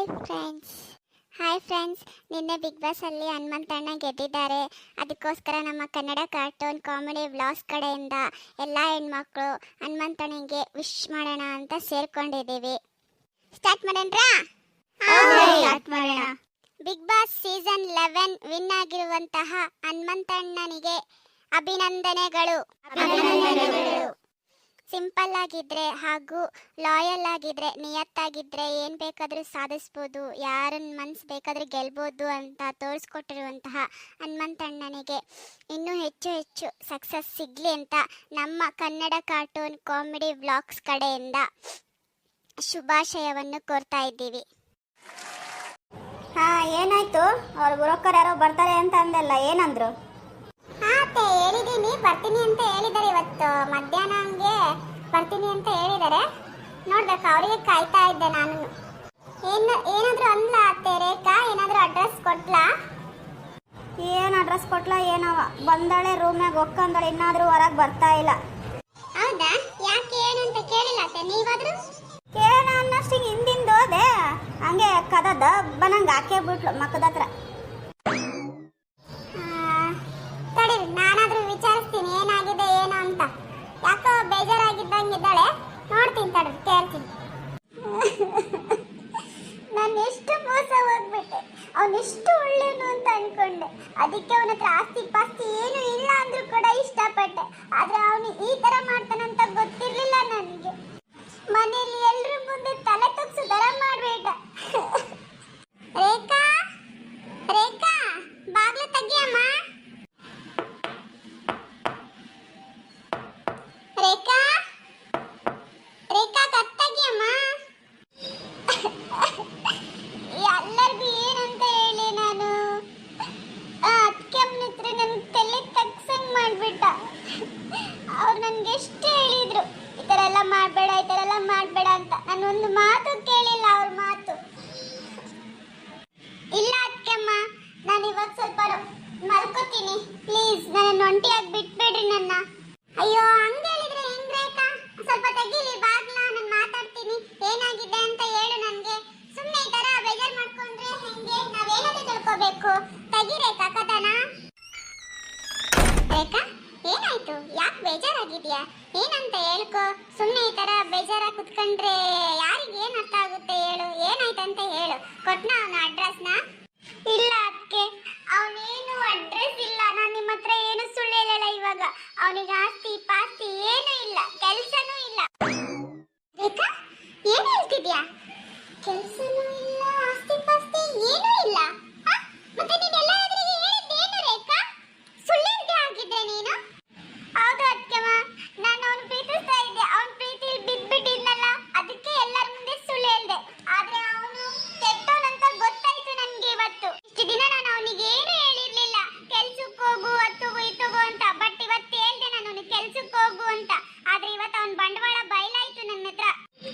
Hi friends, ನಿನ್ನೆ big boss ಅಲ್ಲಿ ಹನುಮಂತಣ್ಣ ಗೆದ್ದಿದ್ದಾರೆ. ಅದಕ್ಕೋಸ್ಕರ ನಮ್ಮ ಕನ್ನಡ ಕಾರ್ಟೂನ್ ಕಾಮಿಡಿ ವ್ಲಾಗ್ಸ್ ಕಡೆಯಿಂದ ಎಲ್ಲ ಹೆಣ್ಮಕ್ಳು ಹನುಮಂತಣ್ಣನಿಗೆ ವಿಶ್ ಮಾಡೋಣ ಅಂತ ಸೇರ್ಕೊಂಡಿದ್ದೀವಿ. ಸ್ಟಾರ್ಟ್ ಮಾಡೋಣ. ಬಿಗ್ ಬಾಸ್ ಸೀಸನ್ 11 ವಿನ್ ಆಗಿರುವಂತಹ ಹನುಮಂತಣ್ಣನಿಗೆ ಅಭಿನಂದನೆಗಳು. ಸಿಂಪಲ್ ಆಗಿದ್ರೆ ಹಾಗೂ ಲಾಯಲ್ ಆಗಿದ್ರೆ, ನಿಯತ್ತಾಗಿದ್ರೆ ಏನು ಬೇಕಾದರೂ ಸಾಧಿಸ್ಬೋದು, ಯಾರನ್ನ ಮನ್ಸು ಬೇಕಾದರೂ ಗೆಲ್ಬೋದು ಅಂತ ತೋರಿಸ್ಕೊಟ್ಟಿರುವಂತಹ ಹನುಮಂತಣ್ಣನಿಗೆ ಇನ್ನೂ ಹೆಚ್ಚು ಹೆಚ್ಚು ಸಕ್ಸಸ್ ಸಿಗಲಿ ಅಂತ ನಮ್ಮ ಕನ್ನಡ ಕಾರ್ಟೂನ್ ಕಾಮಿಡಿ ವ್ಲಾಗ್ಸ್ ಕಡೆಯಿಂದ ಶುಭಾಶಯವನ್ನು ಕೋರ್ತಾ ಇದ್ದೀವಿ. ಏನಾಯ್ತು? ಅವ್ರ ಬ್ರೋಕರ್ ಯಾರೋ ಬರ್ತಾರೆ ಅಂತ ಅಂದಲ್ಲ, ಏನಂದ್ರು? ಹೇಳಿದ್ದೀನಿ, ಬರ್ತೀನಿ ಅಂತ ಹೇಳಿದ್ದಾರೆ. ಇವತ್ತು ಮಧ್ಯಾಹ್ನ ಹಂಗೆ ಬರ್ತೀನಿ ಅಂತ ಹೇಳಿದ್ದಾರೆ. ನೋಡ್ಬೇಕು, ಅವರಿಗೆ ಕಾಯ್ತಾ ಇದ್ದೆ ನಾನು. ಏನಾದರೂ ಅಂದ್ಲ ಅತ್ತೆ ರೇಖಾ? ಏನಾದರೂ ಅಡ್ರೆಸ್ ಕೊಟ್ಲಾ? ಏನು ಅಡ್ರೆಸ್ ಕೊಟ್ಲಾ ಏನವ? ಬಂದಾಳೆ, ರೂಮ್ನಾಗ ಒಕ್ಕಂದಾಳೆ, ಇನ್ನಾದರೂ ಹೊರಗೆ ಬರ್ತಾ ಇಲ್ಲ. ಹೌದಾ? ಯಾಕೆ ಏನಂತ ಕೇಳಿಲ್ಲ ಅತ್ತೆ ನೀವಾದ್ರೂ? ಕೇಳೋಣ ಅನ್ನೋಷ್ಟಿಗೆ ಹಿಂದಿಂದ ಹೋದೆ, ಹಂಗೆ ಕದ ದಬ್ಬನಂಗೆ ಹಾಕೇ ಬಿಟ್ಲು ಮಕ್ಕದ ಹತ್ರ. ತಡಿ, ನಾನಾದ್ರೂ ವಿಚಾರಿಸ್ತೀನಿ ಏನಾಗಿದೆ ಏನು ಅಂತ. ಯಾಕೋ ಬೇಜಾರಾಗಿದ್ದಂಗಿದ್ದಾಳೆ, ನೋಡ್ತೀನಿ ತಡಿ, ಕೇಳ್ತೀನಿ. ನಾನು ಎಷ್ಟು ಮೋಸ ಹೋಗ್ಬಿಟ್ಟೆ. ಅವನೆಷ್ಟು ಒಳ್ಳೆಯವನು ಅಂತ ಅನ್ಕೊಂಡೆ. ಅದಕ್ಕೆ ಅವನ ಹತ್ರ ಆಸ್ತಿ ಪಾಸ್ತಿ ಏನು ಇಲ್ಲ ಅಂದ್ರೂ ಕೂಡ ಇಷ್ಟಪಟ್ಟೆ. ಆದ್ರೆ ಅವನು ಈ ತರ ಮಾಡ್ತಾನಂತ ಗೊತ್ತಿರ್ಲಿಲ್ಲ ನನಗೆ. ಮನೆಯಲ್ಲಿ ಎಲ್ರ ಮುಂದೆ ತಲೆ ತಗ್ಸು ದರ ಮಾಡ್ಬೇಡ. ರೇಖಾ, ರೇಖಾ, ಬಾಗ್ಲು ತೆಗಿಯಮ್ಮ. ರೇಖಾ, ರೇಖಾ, ಕತ್ತಾಗಿಯಮ್ಮ. ಎಲ್ಲರಿಗೂ ಏನಂತ ಹೇಳಿ ನಾನು? ಅದಕ್ಕೆ ಅವನ ಹತ್ರ ನನ್ನ ತಲೆ ತಗ್ಸಂಗ್ ಮಾಡ್ಬಿಟ್ಟ. ಅವ್ರು ನನ್ಗೆ ಎಷ್ಟು ಹೇಳಿದ್ರು, ಈ ಥರ ಎಲ್ಲ ಮಾಡಬೇಡ, ಈ ಥರ ಎಲ್ಲ ಮಾಡಬೇಡ ಅಂತ. ನಾನು ಒಂದು ಮಾತು ಕೇಳಿಲ್ಲ ಅವ್ರ ಮಾತು. ಇಲ್ಲ ಅದಕ್ಕೆಮ್ಮ, ನಾನು ಇವಾಗ ಸ್ವಲ್ಪ ಮಲ್ಕೋತೀನಿ, ಪ್ಲೀಸ್ ನನ್ನ ಒಂಟಿಯಾಗಿ ಬಿಟ್ಬೇಡ್ರಿ ನನ್ನ. ಅಯ್ಯೋ, ಹಂಗೆ ಹೇಳಿದ್ರೆ ಹೆಂಗ್ ರೇಖಾ? ಸ್ವಲ್ಪ ತೆಗೀಲಿ ಬಾಗ್ಲ, ನಾನು ಮಾತಾಡ್ತೀನಿ. ಏನಾಗಿದೆ ಅಂತ ಹೇಳು ನನಗೆ. ಸುಮ್ಮನೆ ಈ ತರ ಬೇಜಾರು ಮಾಡ್ಕೊಂಡ್ರೆ ಹೆಂಗೆ? ನಾವೇನಾದ್ರೂ ತಿಳ್ಕೋಬೇಕು. ತೆಗಿ ರೇಖಾ ಕಥನ. ರೇಖಾ, ಏನಾಯ್ತು? ಯಾಕೆ ಬೇಜಾರಾಗಿದ್ಯಾ? ಏನಂತ ಹೇಳ್ಕೊ. ಸುಮ್ಮನೆ ಈ ತರ ಬೇಜಾರಾಗಿ ಕುತ್ಕೊಂಡ್ರೆ ಯಾರಿಗೆ ಏನು ಅರ್ಥ ಆಗುತ್ತೆ ಹೇಳು? ಏನಾಯ್ತಂತ ಹೇಳು. ಕೊಟ್ನಾ ಅವನ ಅಡ್ರೆಸ್ನ? ಇಲ್ಲ ಅದಕ್ಕೆ, ಅವನೇನು ಅಡ್ರೆಸ್ ಇಲ್ಲ. ನಾನು ನಿಮ್ಮ ಹತ್ರ ಏನು ಸುಳ್ಳು ಹೇಳಲ್ಲ. ಇವಾಗ ಅವನಿಗೆ ಆಸ್ತಿ ಪಾಸ್ತಿ ಏನೂ ಇಲ್ಲ, ಕೆಲ್ಸನೂ ಇಲ್ಲ. ರೇಖಾ, ಏನು ಹೇಳ್ತಿದ್ಯಾ? ಕೆಲ್ಸನೂ ಇಲ್ಲ, ಆಸ್ತಿ ಪಾಸ್ತಿ ಏನೂ ಇಲ್ಲ? ಮತ್ತೆ ನೀನೆಲ್ಲ ಎದುರಿಗೆ ಹೇಳಿದ್ದೇನು ರೇಖಾ? ಸುಳ್ಳಿರ್ಗೆ ಆಗಿದ್ದೆ ನೀನು? ಹೌದು ಅತ್ತೆಮ್ಮ, ನಾನು ಅವನು ಪ್ರೀತಿಸ್ತಾ ಇದ್ದೆ. ಅವನ ಪ್ರೀತಿಲಿ ಬಿದ್ಬಿಟ್ಟಿದ್ನಲ್ಲ, ಅದಕ್ಕೆ ಎಲ್ಲರ ಮುಂದೆ ಸುಳ್ಳು ಹೇಳ್ದೆ. ಆದ್ರೆ ಅವನು ಕೆಟ್ಟವನಂತ ಗೊತ್ತಾಯ್ತು ನನಗೆ ಇವತ್ತು. ಇಷ್ಟು ದಿನ ನಾನು ಅವನಿಗೆ ಏನು ಹೇಳಿರ್ಲಿಲ್ಲ, ಕೆಲ್ಸಕ್ಕೆ ಹೋಗು ಅತ್ತುಗು ಇತ್ತುಗು ಅಂತ. ಬಟ್ ಇವತ್ತು ಹೇಳ್ದೆ ನಾನು ಅವನಿಗೆ ಕೆಲ್ಸಕ್ಕೆ ಹೋಗು ಅಂತ. ಆದ್ರೆ ಇವತ್ತು ಅವನ ಬಂಡವಾಳ ಬಯಲಾಯ್ತು ನನ್ನ ಹತ್ರ.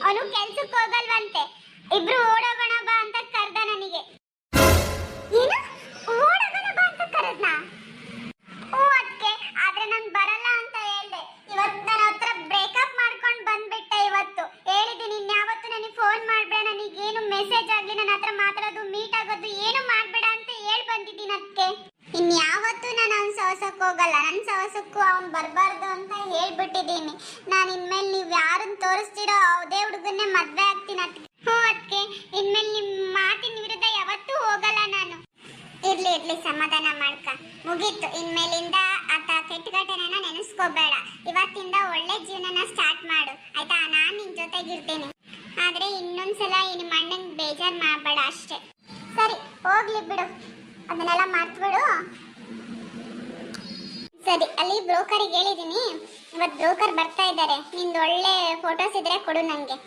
ಅವನು ಕೆಲ್ಸಕ್ಕೆ ಹೋಗಲ್ವಂತೆ. ಇಬ್ರು ಓಡೋಗೋಣ ಬಾ ಅಂತ ಕರ್ದ ನನಗೆ. ಏನು? ಓಡೋಗೋಣ ಬಾ ಅಂತ ಕರೆದ್ನಾ? ಹ್ಞೂ ಅದಕ್ಕೆ, ಆದ್ರೆ ನಾನು ಬರಲ್ಲ ಅಂತ ಹೇಳ್ದೆ. ಇವತ್ತು ನನ್ನ ಹತ್ರ ಬ್ರೇಕಪ್ ಮಾಡ್ಕೊಂಡು ಬಂದ್ಬಿಟ್ಟೆ. ಇವತ್ತು ಹೇಳಿದ್ದೀನಿ, ಇನ್ಯಾವತ್ತು ನನಗೆ ಫೋನ್ ಮಾಡ್ಬೇಡ, ನನಗೇನು ಮೆಸೇಜ್ ಆಗಲಿ, ನನ್ನ ಹತ್ರ ಮಾತಾಡೋದು, ಮೀಟ್ ಆಗೋದು ಏನು ಮಾಡಬೇಡ ಅಂತ ಹೇಳಿ ಬಂದಿದ್ದೀನಿ. ಅದಕ್ಕೆ ಇನ್ಯಾವತ್ತು ನಾನು ಅವನ ಸಹವಾಸಕ್ಕೆ ಹೋಗಲ್ಲ. ನನ್ನ ಸಹವಾಸಕ್ಕೂ ಅವ್ನು ಬರಬಾರ್ದು ಅಂತ ಹೇಳ್ಬಿಟ್ಟಿದ್ದೀನಿ. ನಾನು ಇನ್ಮೇಲೆ ನೀವು ಯಾರನ್ನು ತೋರಿಸ್ತೀರೋ ಅದೇ ಹುಡುಗನ್ನೇ ಮದುವೆ ಆಗ್ತೀನಿ. ಅದಕ್ಕೆ ಹ್ಞೂ ಅದಕ್ಕೆ, ಇನ್ಮೇಲೆ ನಿಮ್ಮ ಮಾತಿನ ವಿರುದ್ಧ ಯಾವತ್ತೂ ಹೋಗಲ್ಲ ನಾನು. ಇರ್ಲಿ ಇರ್ಲಿ, ಸಮಾಧಾನ ಮಾಡ್ಕ. ಮುಗೀತು, ಇನ್ಮೇಲಿಂದ ಆತ ಕೆಟ್ಟ ಘಟನೆನ ನೆನೆಸ್ಕೋಬೇಡ. ಇವತ್ತಿಂದ ಒಳ್ಳೆ ಜೀವನನ ಸ್ಟಾರ್ಟ್ ಮಾಡು, ಆಯ್ತಾ? ನಾನು ನಿನ್ ಜೊತೆಗಿರ್ತೀನಿ. ಆದ್ರೆ ಇನ್ನೊಂದ್ಸಲ ನಿಮ್ಮ ಅಣ್ಣಂಗೆ ಬೇಜಾರು ಮಾಡಬೇಡ ಅಷ್ಟೇ. ಸರಿ, ಹೋಗ್ಲಿ ಬಿಡು, ಅದನ್ನೆಲ್ಲ ಮರ್ತ್ಬಿಡು. ಸರಿ, ಅಲ್ಲಿ ಬ್ರೋಕರಿಗೆ ಹೇಳಿದ್ದೀನಿ, ಇವತ್ತು ಬ್ರೋಕರ್ ಬರ್ತಾ ಇದ್ದಾರೆ. ನಿಂದು ಒಳ್ಳೆ ಫೋಟೋಸ್ ಇದ್ರೆ ಕೊಡು ನನಗೆ.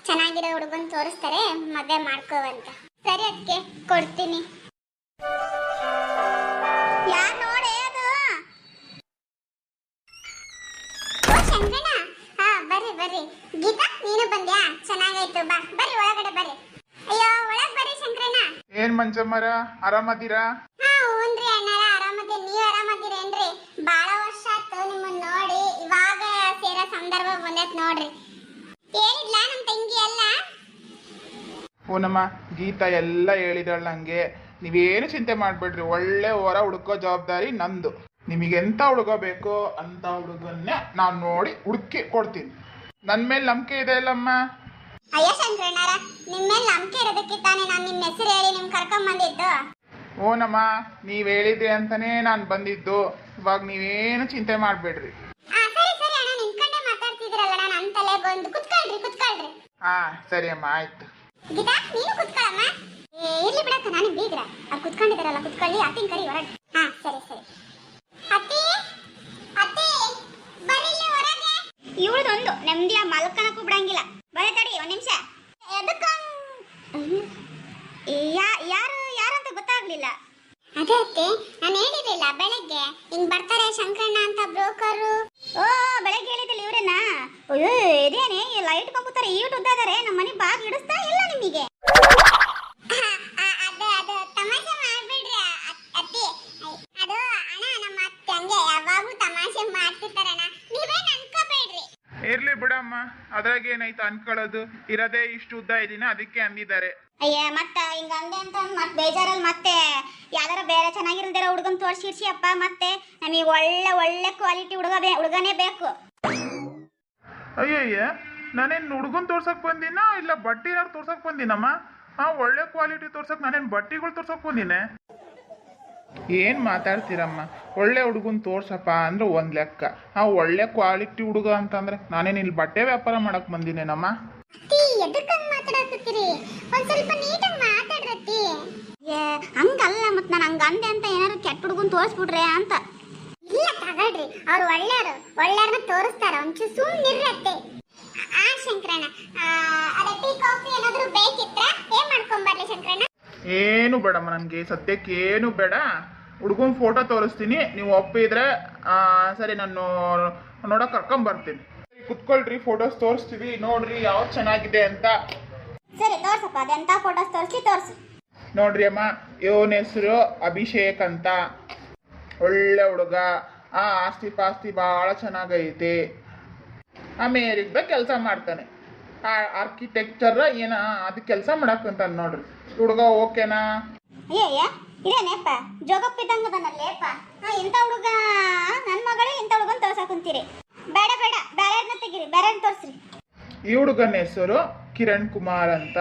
ಚೆನ್ನಾಗಿರೋ ಹುಡುಗನ್ ತೋರಿಸ್ತಾರೆ, ಮದುವೆ ಮಾಡ್ಕೋವಂತ. ಸರಿ ಅದಕ್ಕೆ ಕೊಡ್ತೀನಿ. ಯಾರು ನೋಡೆ ಅದು? ಓ ಶಂಕರಣ್ಣ, ಹಾ ಬರ್ರಿ ಬರ್ರಿ. ಗೀತಾ, ನೀನು ಬಂದ್ಯಾ? ಚೆನ್ನಾಗಾಯ್ತು, ಬಾ ಬರ್ರಿ ಒಳಗಡೆ ಬರ್ರಿ. ಅಯ್ಯೋ, ಒಳಗ್ ಬರ್ರಿ ಶಂಕರಣ್ಣ. ಏನ್ ಮಂಜಮ್ಮರ, ಆರಾಮದಿರಾ? ಹಾ ಹೂನ್ರಿ ಅಣ್ಣಾರ, ಆರಾಮದಿ. ನೀವ್ ಆರಾಮದಿರೇನ್ರಿ? ಬಾಳ ವರ್ಷ ಆಯ್ತು ನಿಮ್ಮನ್ನ ನೋಡಿ, ಇವಾಗ ಸೇರೋ ಸಂದರ್ಭ ಬಂದೈತ್ ನೋಡ್ರಿ. ಹೇಳಿದ್ಲಾ ನಮ್ ತಂಗಿ ಎಲ್ಲ? ನಮ್ಮ ಗೀತಾ ಎಲ್ಲ ಹೇಳಿದಳು ನನಗೆ. ನೀವೇನು ಚಿಂತೆ ಮಾಡಬೇಡ್ರಿ, ಒಳ್ಳೆ ಹೊರ ಹುಡುಕೋ ಜವಾಬ್ದಾರಿ ನಂದು. ನಿಮಗೆಂಥ ಹುಡುಗ ಬೇಕೋ ಅಂಥ ಹುಡುಗನ್ನೇ ನಾನು ನೋಡಿ ಹುಡುಕಿ ಕೊಡ್ತೀನಿ. ನನ್ನ ಮೇಲೆ ನಂಬಿಕೆ ಇದೆ ಅಲ್ಲಮ್ಮ? ಅಯ್ಯ ಶಂಕರಣ್ಣರ, ನಿಮ್ಮ ಮೇಲೆ ನಂಬಿಕೆ ಇರೋದಕ್ಕೆ ತಾನೇ ನಾನು ನಿಮ್ಮ ಹೆಸರು ಹೇಳಿ ನಿಮ್ ಕರ್ಕೊಂಡ್ ಬಂದಿದ್ದು. ಓನಮ್ಮ, ನೀವು ಹೇಳಿದ್ರಿ ಅಂತಾನೆ ನಾನು ಬಂದಿದ್ದು. ಇವಾಗ ನೀವೇನು ಚಿಂತೆ ಮಾಡಬೇಡ್ರಿ. ಸರಿ ಸರಿ ಅಣ್ಣ, ನಿಂತ್ಕೊಂಡೆ ಮಾತಾಡ್ತಿದ್ರಲ್ಲ, ನಾನು ಅಂತಲೇ ಬಂದು ಕುತ್ಕೊಳ್ರಿ. ಸರಿ ಅಮ್ಮ, ಆಯ್ತು. ಗೀತಾ, ನೀನು ಕುತ್ಕೊಳ್ಳಮ್ಮ. ಇರ್ಲಿ ಬಿಡಕ್ಕ, ನಾನು ಬೀಗ್ರ ಅವ್ರು ಕುತ್ಕೊಂಡಿದ್ದಾರಲ್ಲ, ಕುತ್ಕೊಳ್ಳಿ. ಅತ್ತಿನ ಕರಿ ಹೊರಗೆ. ಸರಿ ಸರಿ. ಅತ್ತಿ ಅತ್ತಿ ಬರೀಲಿ ಹೊರಗೆ. ಇವಳದೊಂದು ನೆಮ್ಮದಿಯ ಮಲ್ಕನಕ್ಕೂ ಬಿಡಂಗಿಲ್ಲ. ಬರೀ ತಡಿ ಒಂದ್ ನಿಮಿಷ. ಎದಕ್ಕ? ಯಾರಂತ ಗೊತ್ತಾಗ್ಲಿಲ್ಲ. ಅದೇ ಅತ್ತೆ, ನಾನು ಹೇಳಿರ್ಲಿಲ್ಲ ಬೆಳಗ್ಗೆ ಹಿಂಗ್ ಬರ್ತಾರೆ ಶಂಕರಣ್ಣ ಅಂತ ಬ್ರೋಕರು. ಓ, ಬೆಳಗ್ಗೆ ಹೇಳಿದಿಲ್ಲ ಇವ್ರೇನಾ? ಅಯ್ಯೋ, ಇದೇನೆ ಲೈಟ್ ಕಂಬುತ್ತಾರೆ, ಈಟ್ ಉದ್ದಾದರೆ ನಮ್ಮ ಮನೆ ಬಾಗ್ ಇಡಿಸ್ತಾ ಇಲ್ಲ ನಿಮಗೆ. ಅದು ತಮಾಷೆ ಮಾಡ್ಬಿಡ್ರಿ ಅತ್ತಿ. ಅದು ಅಣ್ಣ, ನಮ್ಮ ಅತ್ತೆ ಹಂಗೆ ಯಾವಾಗೂ ತಮಾಷೆ ಮಾಡ್ತಿರ್ತಾರಣ್ಣ, ನೀವೇನ್ ಅನ್ಕೋಬೇಡ್ರಿ. ಇರ್ಲಿ ಬಿಡಮ್ಮ, ಅದ್ರಾಗ ಏನೈತೆ ಅನ್ಕೊಳ್ಳೋದು. ಇರೋದೇ ಇಷ್ಟು ಉದ್ದ ಇದೀನ, ಅದಕ್ಕೆ ಅಂದಿದ್ದಾರೆ. ಅಯ್ಯ, ಮತ್ತ ಹಿಂಗ ಅಂದೆ ಅಂತ ಮತ್ತೆ ಬೇಜಾರಲ್ಲಿ ಮತ್ತೆ ಯಾವ್ದಾರ ಬೇರೆ ಚೆನ್ನಾಗಿಲ್ದಿರೋ ಹುಡುಗನ್ ತೋರ್ಸಿರ್ಸಿ ಅಪ್ಪ. ಮತ್ತೆ ನಮಗೆ ಒಳ್ಳೆ ಕ್ವಾಲಿಟಿ ಹುಡುಗನೇ ಬೇಕು. ಅಯ್ಯಯ್ಯ, ನಾನೇನು ಹುಡುಗನ್ ತೋರ್ಸಕ್ ಬಂದಿನ ಇಲ್ಲ ಬಟ್ಟೆನಾರು ತೋರ್ಸಕ್ ಬಂದಿನಮ್ಮ? ಒಳ್ಳೆ ಕ್ವಾಲಿಟಿ ತೋರ್ಸಕ್ ನಾನೇನು ಬಟ್ಟೆಗಳು ತೋರ್ಸಕ್ ಬಂದಿನೇ? ಏನು ಮಾತಾಡ್ತೀರಮ್ಮ? ಒಳ್ಳೆ ಹುಡುಗನ್ ತೋರ್ಸಪ್ಪ ಅಂದ್ರೆ ಒಂದು ಲೆಕ್ಕ. ಒಳ್ಳೆ ಕ್ವಾಲಿಟಿ ಹುಡುಗ ಅಂತಂದ್ರೆ ನಾನೇನು ಇಲ್ಲಿ ಬಟ್ಟೆ ವ್ಯಾಪಾರ ಮಾಡಕ್ ಬಂದಿನೇನಮ್ಮ? ಅತ್ತಿ, ಎದಕ್ಕಂಗ್ ಮಾತಾಡಕತ್ತೀರಿ? ಒಂದ್ ಸ್ವಲ್ಪ ನೀಟಾಗಿ ಮಾತಾಡ್ರತ್ತಿ. ಹಂಗಲ್ಲ, ಮತ್ ನಾನು ಹಂಗ ಅಂದೆ ಅಂತ ಏನಾರು ಕೆಟ್ಟ ಹುಡುಗನ್ ತೋರಿಸ್ಬಿಟ್ರೆ ಅಂತ. ಇಲ್ಲ ತಗೊಳ್ರಿ, ಅವ್ರು ಒಳ್ಳೆಯವ್ರನ್ನ ತೋರಿಸ್ತಾರ. ಒಂಚೂರು ಸುಮ್ಮನಿರ್ರತ್ತೆ. ಶಂಕರಣ್ಣ, ಅದೇ ಟೀ ಕಾಫಿ ಏನಾದ್ರು ಬೇಕಿತ್ತಾ? ಏನ್ ಮಾಡ್ಕೊಂಬರ್ಲಿ ಶಂಕರಣ್ಣ? ಏನು ಬೇಡಮ್ಮ, ನನಗೆ ಸದ್ಯಕ್ಕೆ ಏನು ಬೇಡ. ಹುಡುಗನ ಫೋಟೋ ತೋರಿಸ್ತೀನಿ, ನೀವು ಒಪ್ಪಿದ್ರೆ ಸರಿ, ನಾನು ನೋಡೋಕೆ ಕರ್ಕೊಂಬರ್ತೀನಿ. ಕುತ್ಕೊಳ್ರಿ, ಫೋಟೋಸ್ ತೋರಿಸ್ತೀವಿ, ನೋಡ್ರಿ ಯಾವ್ದು ಚೆನ್ನಾಗಿದೆ ಅಂತ. ಸರಿ, ತೋರ್ಸಪ್ಪ. ಅದೆಂತ ಫೋಟೋಸ್ ತೋರ್ಸು. ನೋಡ್ರಿ ಅಮ್ಮ, ಇವನ ಹೆಸರು ಅಭಿಷೇಕ್ ಅಂತ. ಒಳ್ಳೆ ಹುಡುಗ, ಆಸ್ತಿ ಪಾಸ್ತಿ ಭಾಳ ಚೆನ್ನಾಗೈತೆ. ಅಮೇರಿಕದಾಗ ಕೆಲಸ ಮಾಡ್ತಾನೆ, ಆರ್ಕಿಟೆಕ್ಚರ್ ಏನ ಅದು ಕೆಲಸ ಮಾಡಕ್ಕಂತ. ನೋಡ್ರಿ ಹುಡುಗ ಓಕೆನಾ? ಅಯ್ಯಯ್ಯ, ಇದೇನೇಪ್ಪ ಜೋಗಪ್ಪಿದ್ದಂಗದನಲ್ಲೇಪ್ಪ. ಇಂಥ ಹುಡುಗ ನನ್ನ ಮಗಳು, ಇಂಥ ಹುಡುಗನ್ ತೋರ್ಸಕ್ ಕುಂತೀರಿ. ಬೇಡ ಬೇರೆಯವ್ರನ್ನ ತೆಗೀರಿ, ಬೇರೆಯವ್ರನ್ನ ತೋರಿಸ್ರಿ. ಈ ಹುಡುಗನ ಹೆಸರು ಕಿರಣ್ ಕುಮಾರ್ ಅಂತ.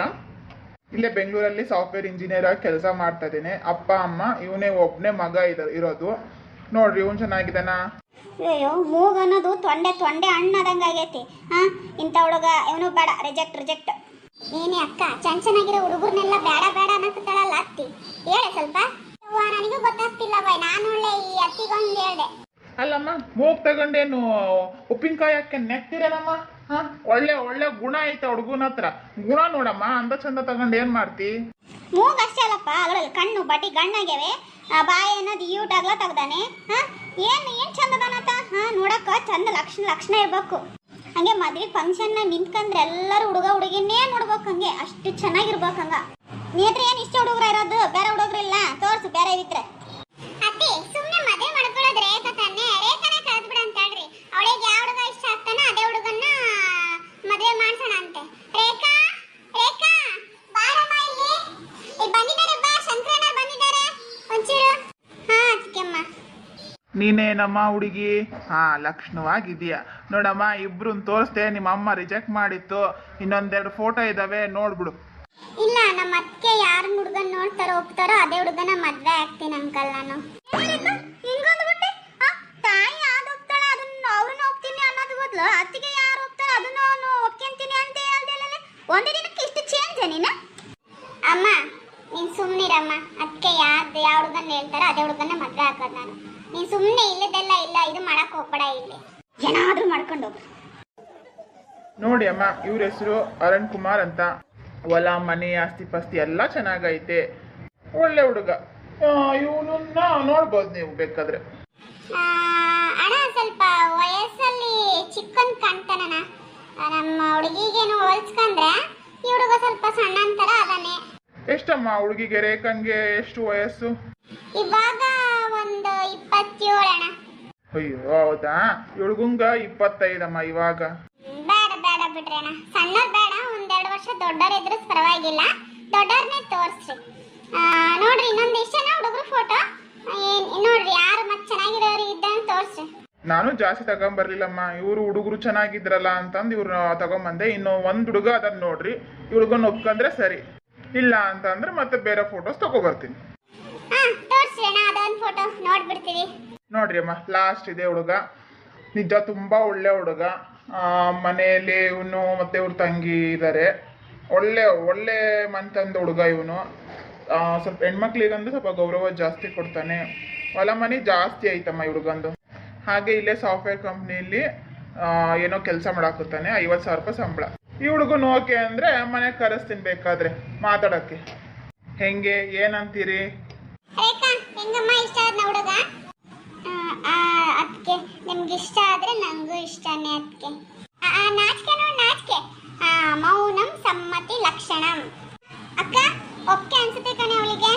ಇಲ್ಲೇ ಬೆಂಗಳೂರಲ್ಲಿ ಸಾಫ್ಟ್ವೇರ್ ಇಂಜಿನಿಯರ್ ಆಗಿ ಕೆಲಸ ಮಾಡ್ತಾ ಇದ್ದೇನೆ. ಅಪ್ಪ ಅಮ್ಮ ಇವನೇ ಒಬ್ಬನೇ ಮಗ ಇರೋದು. ನೋಡ್ರಿ ಇವನು ಚೆನ್ನಾಗಿದ್ದಾನ? ಅಯ್ಯೋ, ಮೂಗ್ ಅನ್ನೋದು ತೊಂಡೆ ಹಣ್ಣಾದಂಗ ಆಗೈತಿ. ಇಂಥ ಹುಡುಗ ಇವನು ಬೇಡ, ರಿಜೆಕ್ಟ್. ಏನೇ ಅಕ್ಕ, ಚೆನ್ನಾಗಿರೋ ಹುಡುಗರ್ನೆಲ್ಲ ಬೇಡ ಅನ್ನಕತ್ತಾಳಲ್ಲ ಅತ್ತಿ. ಹೇಳೆ ಸ್ವಲ್ಪ. ನನಗೂ ಗೊತ್ತಾಗ್ತಿಲ್ಲ ಬಾಯ್, ನಾನು ಒಳ್ಳೆ ಈ ಅತ್ತಿಗೊಂದು ಹೇಳ್ದೆ. ಅಲ್ಲಮ್ಮ, ಮೂಗ್ ತಗೊಂಡೇನು ಉಪ್ಪಿನಕಾಯಿ ಹಾಕಿ ನೆಕ್ತಿರೇನಮ್ಮ? ಒಳ್ಳೆ ಗುಣ ಐತೆ ಹುಡುಗನ ಹತ್ರ. ಗುಣ ನೋಡಮ್ಮ, ಅಂದ ಚಂದ ತಗೊಂಡು ಏನ್ ಮಾಡ್ತಿ? ಮೂಗ್ ಅಷ್ಟೇ ಅಲ್ಲಪ್ಪ, ಅದ್ರಲ್ಲಿ ಕಣ್ಣು ಬಟ್ಟಿ ಗಣ್ಣಾಗ್ಯವೆ. ಬಾಯಿ ಅನ್ನೋದು ಈಟಾಗ್ಲ ತೆಗ್ದಾನೆ. ಏನ್ ಚಂದದಾನತ. ನೋಡಕ್ಕ ಚಂದ ಲಕ್ಷಣ ಇರ್ಬೇಕು. ಹಂಗೆ ಮದ್ವೆ ಫಂಕ್ಷನ್ ನಿಂತ್ಕಂದ್ರೆ ಎಲ್ಲರೂ ಹುಡುಗ ಹುಡುಗಿನೇ ನೋಡ್ಬೇಕು. ಹಂಗೆ ಅಷ್ಟು ಚೆನ್ನಾಗಿರ್ಬೇಕು. ಹಂಗ ನೀ ಹತ್ರ ಏನ್ ಇಷ್ಟ ಹುಡುಗ್ರ ಇರೋದು? ಬೇರೆ ಹುಡುಗ್ರಿಲ್ಲ, ತೋರ್ಸು ಬೇರೆ ಇದ್ರೆ. ಅತ್ತಿ, ಸುಮ್ಮನೆ ಮದುವೆ ಮಾಡ್ಕೊಳ್ಳೋದು ರೇಖಾ ತಾನೆ. ರೇಖಾನ ಕರೆದ್ಬಿಡ ಅಂತ ಹೇಳ್ರಿ. ಅವಳಿಗೆ ಯಾವ ಹುಡುಗ ಇಷ್ಟ ಆಗ್ತಾನೋ ಅದೇ ಹುಡುಗನ್ನ ಮದುವೆ ಮಾಡ್ಸೋಣ ಅಂತೆ. ರೇಖಾ ಬಾರಮ್ಮ, ಇಲ್ಲಿ ಬಂದಿದ್ದಾರೆ. ಬಾ, ಶಂಕರಣ್ಣ ಬಂದಿದ್ದಾರೆ. ಒಂಚೂರು. ಅದಕ್ಕೆಮ್ಮ ನೀನೇನಮ್ಮ ಹುಡುಗಿ? ಲಕ್ಷಣವಾಗಿದೆಯಾ ನೋಡಮ್ಮ. ಇಬ್ರನ್ನ ತೋರಿಸ್ದೆ, ನಿಮ್ಮ ಅಮ್ಮ ರಿಜೆಕ್ಟ್ ಮಾಡಿತ್ತು. ಇನ್ನೊಂದೆರಡು ಫೋಟೋ ಇದಾವೆ, ನೋಡ್ಬಿಡು. ಇಲ್ಲ, ನಮ್ಮ ಅತ್ತೆ ಯಾರು ಹುಡುಗನ್ ನೋಡ್ತಾರೋ ಒಪ್ತಾರೋ ಅದೇ ಹುಡುಗನ ಮದ್ವೆ ಆಗ್ತೀನಿ ಅಂಕಲ್ ನಾನು. ಹಿಂಗಂದ್ಬಿಟ್ಟೆ. ತಾಯಿ ಯಾವ್ದು ಹೋಗ್ತಾಳೆ ಅದನ್ನ ಅವ್ರನ್ನ ಹೋಗ್ತೀನಿ ಅನ್ನೋದು ಬದಲು ಅತ್ತಿಗೆ ಯಾರು ಹೋಗ್ತಾರೋ ಅದನ್ನ ಒಪ್ಕೊಂತೀನಿ ಅಂತ ಹೇಳ್ದೆ. ಒಂದೇ ದಿನಕ್ಕೆ ಇಷ್ಟು ಚೇಂಜ್ ನೀನ? ಅಮ್ಮ, ನೀನ್ ಸುಮ್ನಿರಮ್ಮ. ಅದಕ್ಕೆ ಯಾವ ಹುಡುಗನ್ ಹೇಳ್ತಾರೋ ಅದೇ ಹುಡುಗನ ಮದ್ವೆ ಹಾಕೋದು ನಾನು. ನೀನ್ ಸುಮ್ನೆ ಇಲ್ಲದೆಲ್ಲ ಇಲ್ಲ ಇದು ಮಾಡಕ್ ಹೋಗ್ಬೇಡ. ಇಲ್ಲಿ ಏನಾದ್ರೂ ಮಾಡ್ಕೊಂಡು ಹೋಗ್ರಿ. ನೋಡಿ ಅಮ್ಮ, ಇವ್ರ ಹೆಸರು ಅರುಣ್ ಕುಮಾರ್ ಅಂತ. ಹೊಲ ಮನೆ ಆಸ್ತಿ ಪಾಸ್ತಿ ಎಲ್ಲ ಚೆನ್ನಾಗೈತೆ. ಒಳ್ಳೆ ಹುಡುಗ. ಇವನನ್ನ ನೋಡ್ಬೋದು ನೀವು ಬೇಕಾದ್ರೆ. ಅಣ್ಣ, ಸ್ವಲ್ಪ ವಯಸ್ಸಲ್ಲಿ ಚಿಕ್ಕನ್ ಕಾಣ್ತಾನಣ್ಣ. ನಮ್ಮ ಹುಡುಗಿಗೇನು ಹೋಲ್ಸ್ಕೊಂಡ್ರೆ ಈ ಹುಡುಗ ಸ್ವಲ್ಪ ಸಣ್ಣ ಅಂತರ ಅದಾನೆ. ಎಷ್ಟಮ್ಮ ಹುಡುಗಿಗೆ? ರೇಖನ್ಗೆ ಎಷ್ಟು ವಯಸ್ಸು? ಇವಾಗ ಒಂದು 27 ಅಣ್ಣ. ಅಯ್ಯೋ, ಹೌದಾ? ಹುಡುಗಂಗ 25 ಇವಾಗ. ಬೇಡ ಬಿಡ್ರಿ ಅಣ್ಣ, ಸಣ್ಣವ್ರು ಬೇಡ. 1-2 ವರ್ಷ ದೊಡ್ಡವರಿದ್ರು ಪರವಾಗಿಲ್ಲ. ದೊಡ್ಡವ್ರನ್ನೇ ತೋರಿಸ್ರಿ. ನೋಡ್ರಿ ಇನ್ನೊಂದು ಇಷ್ಟ ಹುಡುಗರು ಫೋಟೋ ನೋಡ್ರಿ ಯಾರು ಮತ್ತೆ ಚೆನ್ನಾಗಿರೋರು ಇದ್ದಂಗೆ ತೋರಿಸ್ರಿ. ನಾನು ಜಾಸ್ತಿ ತಗೊಂಬರ್ಲಿಲ್ಲಮ್ಮ, ಇವರು ಹುಡುಗರು ಚೆನ್ನಾಗಿದ್ರಲ್ಲ ಅಂತಂದು ಇವ್ರು ತಗೊಂಬಂದೆ. ಇನ್ನು ಒಂದು ಹುಡುಗ ಅದನ್ನ ನೋಡ್ರಿ, ಈ ಹುಡುಗನ ಒಪ್ಕೊಂಡ್ರೆ ಸರಿ, ಇಲ್ಲ ಅಂತಂದ್ರೆ ಮತ್ತೆ ಬೇರೆ ಫೋಟೋಸ್ ತಗೊಬರ್ತೀನಿ. ತೋರಿಸ್ರಿ ಅಣ್ಣ ಅದೊಂದು ಫೋಟೋ ನೋಡ್ಬಿಡ್ತೀವಿ. ನೋಡ್ರಿ ಅಮ್ಮ, ಲಾಸ್ಟ್ ಇದೆ ಹುಡುಗ. ನಿಜ ತುಂಬಾ ಒಳ್ಳೆ ಹುಡುಗ. ಮನೆಯಲ್ಲಿ ಇವನು ಮತ್ತೆ ಇವ್ರ ತಂಗಿ ಇದ್ದಾರೆ. ಒಳ್ಳೆ ಮನ್ತಂದ ಹುಡುಗ ಇವನು. ಸ್ವಲ್ಪ ಹೆಣ್ಮಕ್ಳಿಗಂದು ಸ್ವಲ್ಪ ಗೌರವ ಜಾಸ್ತಿ ಕೊಡ್ತಾನೆ. ಹೊಲ ಮನೆ ಜಾಸ್ತಿ ಐತಮ್ಮ ಈ ಹುಡುಗಂದು. ಹಾಗೆ ಇಲ್ಲೇ ಸಾಫ್ಟ್ವೇರ್ ಕಂಪ್ನಿಯಲ್ಲಿ ಏನೋ ಕೆಲಸ ಮಾಡಾಕುತ್ತಾನೆ. 50,000 ರೂಪಾಯಿ ಸಂಬಳ. ಈ ಹುಡುಗನ ಓಕೆ ಅಂದರೆ ಮನೆಗೆ ಕರೆಸ್ತೀನಿ ಬೇಕಾದ್ರೆ ಮಾತಾಡೋಕ್ಕೆ. ಹೆಂಗೆ ಏನಂತೀರಿ? ರೇಖಾ ಹೆಂಗಮ್ಮ ಇಷ್ಟ ಆದ್ನ ಹುಡುಗ? ಅದಕ್ಕೆ ನಿಮ್ಗೆ ಇಷ್ಟ ಆದ್ರೆ ನಂಗೂ ಇಷ್ಟನೇ. ಅದಕ್ಕೆ ನಾಚಿಕೆ ನೋಡಿ ನಾಚಿಕೆ. ಮೌನಂ ಸಮ್ಮತಿ ಲಕ್ಷಣಂ. ಅಕ್ಕ ಒಪ್ಕೆ ಅನ್ಸುತ್ತೆ ಕಣೆ ಅವಳಿಗೆ.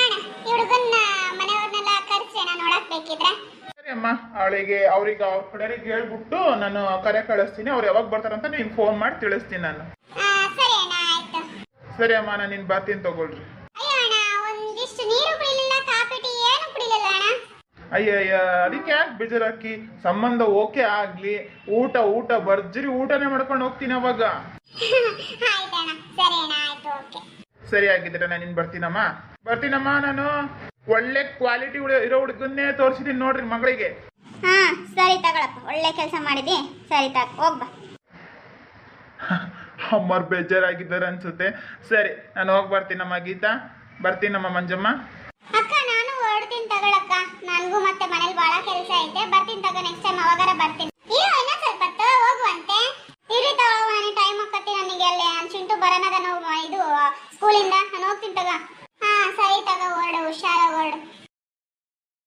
ಅಣ್ಣ ಈ ಹುಡುಗನ್ನ ಮನೆಯವ್ರನ್ನೆಲ್ಲ ಕರೆಸೋಣ ನೋಡಕ್ ಬೇಕಿದ್ರೆ. ಸರಿ ಅಮ್ಮ, ಅವ್ರಿಗೆ ಅವ್ರ ಕಡೆಗೆ ಹೇಳ್ಬಿಟ್ಟು ನಾನು ಕರೆ ಕಳಿಸ್ತೀನಿ. ಅವ್ರು ಯಾವಾಗ ಬರ್ತಾರಂತ ನೀನು ಫೋನ್ ಮಾಡಿ ತಿಳಿಸ್ತೀನಿ ನಾನು. ಸರಿ ಅಣ್ಣ ಆಯ್ತು. ಸರಿ ಅಮ್ಮ, ನಾನು ನಿನ್ನ ಬರ್ತೀನಿ ತಗೊಳ್ರಿ. ಅಯ್ಯೋ ಅಣ್ಣ ಒಂದಿಷ್ಟು ನೀರು ಕುಡಿಲಿಲ್ಲ, ಕಾಫಿ ಟೀ ಏನು ಕುಡಿಲಿಲ್ಲ ಅಣ್ಣ. ಅಯ್ಯಯ್ಯ, ಅದಕ್ಕೆ ಯಾಕೆ ಬೇಜಾರಾಕಿ? ಸಂಬಂಧ ಓಕೆ ಆಗ್ಲಿ, ಊಟ ಭರ್ಜರಿ ಊಟನೇ ಮಾಡ್ಕೊಂಡು ಹೋಗ್ತೀನಿ ಅವಾಗ. ಆಯ್ತಣ್ಣ, ಸರಿ ಅಣ್ಣ ಆಯ್ತು, ಓಕೆ. ಸರಿ ಆಗಿದ್ರೆ ನಾನು ಇನ್ನು ಬರ್ತೀನಮ್ಮ. ನಾನು ಒಳ್ಳೆ ಕ್ವಾಲಿಟಿ ಇರೋ ಹುಡುಗನ್ನೇ ತೋರಿಸಿದ್ದೀನಿ ನೋಡ್ರಿ ಮಗಳಿಗೆ. ಸರಿ ತಗೊಳಪ್ಪ, ಒಳ್ಳೆ ಕೆಲಸ ಮಾಡಿದಿ. ಸರಿ ಹೋಗ್ಬಾ. ಅಮ್ಮವ್ರು ಬೇಜಾರಾಗಿದ್ದಾರೆ ಅನ್ಸುತ್ತೆ. ಸರಿ ನಾನು ಹೋಗಿ ಬರ್ತೀನಮ್ಮ. ಗೀತಾ ಬರ್ತೀನಮ್ಮ. ಮಂಜಮ್ಮ ಅಕ್ಕ ನಾನು ಹೊರಡ್ತೀನಿ ತಗೊಳಕ್ಕ. ನನಗೂ ಮತ್ತೆ ಮನೇಲಿ ಬಹಳ ಕೆಲಸ ಐತೆ. ಬರ್ತೀನಿ ತಗೋ, ನೆಕ್ಸ್ಟ್ ಟೈಮ್ ಅವಾಗಾರ ಬರ್ತೀನಿ. ಇನ್ನೂ ಸ್ವಲ್ಪ ಹೊತ್ತು ಹೋಗುವಂತೆ ಇರಿ ತಗೋ. ನನಗೆ ಟೈಮ್ ಆಕತ್ತಿ. ನನಗೆ ಅಲ್ಲಿ ಚಿಂಟು ಬರೋಣದ ಇದು ಸ್ಕೂಲಿಂದ. ನಾನು ಹೋಗ್ತೀನಿ ತಗೋ. ಸರಿ ತಗೋ, ಹೊರಡು, ಹುಷಾರಾಗಿ ಹೊರಡು.